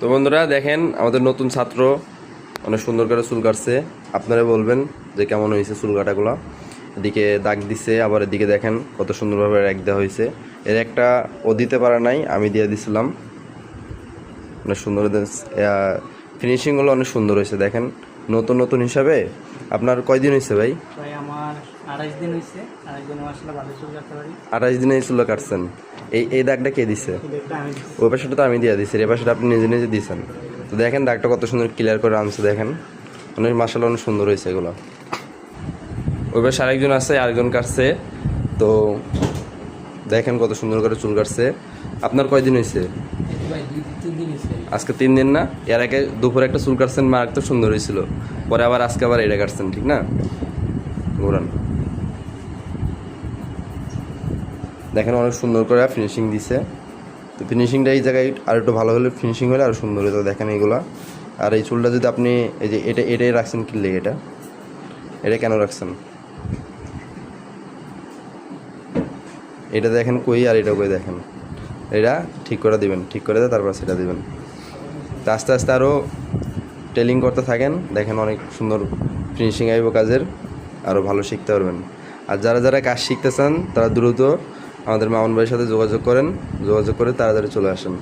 তো বন্ধুরা দেখেন আমাদের নতুন ছাত্র অনেক সুন্দর করে চুল কাটছে। আপনারা বলবেন যে কেমন হয়েছে চুল কাটাগুলো। এদিকে দাগ দিছে, আবার এদিকে দেখেন কত সুন্দরভাবে র্যাক দেওয়া হয়েছে। এর একটা ও দিতে পারে নাই, আমি দিয়ে দিছিলাম। অনেক সুন্দর ফিনিশিংগুলো অনেক সুন্দর হয়েছে। দেখেন নতুন নতুন হিসাবে। আপনার কয়দিন হয়েছে ভাই? আমার 28 দিন হয়েছে। 28 দিনে আসলে ভালো চুল কাটতে পারি। 28 দিনে এই চুল কাটছেন। এই দাগটা কে দিছে? ওই পাশাটা তো আমি দিয়ে দিচ্ছি, এই পাশাটা আপনি নিজে নিজে দিয়েছেন। তো দেখেন দাগটা কত সুন্দর ক্লিয়ার করে আনছে। দেখেন অনেক মাশাআল্লাহ অনেক সুন্দর হয়েছে এগুলো। ওই পাশে আরেকজন আছে, আরেকজন কাটছে। তো দেখেন কত সুন্দর করে চুল কাটছে। আপনার কয়দিন হয়েছে? আজকে 3 দিন না? এর আগে দুপুরে একটা চুল কাটছেন, মার তো সুন্দর হয়েছিল। পরে আবার আজকে আবার এটা কাটছেন, ঠিক না? ঘোরান। দেখেন অনেক সুন্দর করে ফিনিশিং দিছে। তো ফিনিশিংটা এই জায়গায় আর একটু ভালো হলে, ফিনিশিং হলে আরও সুন্দর হতো। দেখেন এইগুলা। আর এই চুলটা যদি আপনি এই যে এটাই রাখছেন কি লেগে, এটা কেন রাখছেন? এটা দেখেন কই আর এটা কই, দেখেন এটা ঠিক করে দিবেন, ঠিক করে তারপর সেটা দিবেন। তো আস্তে আস্তে আরও টেলিং করতে থাকেন। দেখেন অনেক সুন্দর ফিনিশিং আইব কাজের, আরও ভালো শিখতে পারবেন। আর যারা যারা কাজ শিখতে চান তারা দ্রুত আমাদের মামুন ভাইয়ের সাথে যোগাযোগ করেন, যোগাযোগ করে তাড়াতাড়ি চলে আসেন।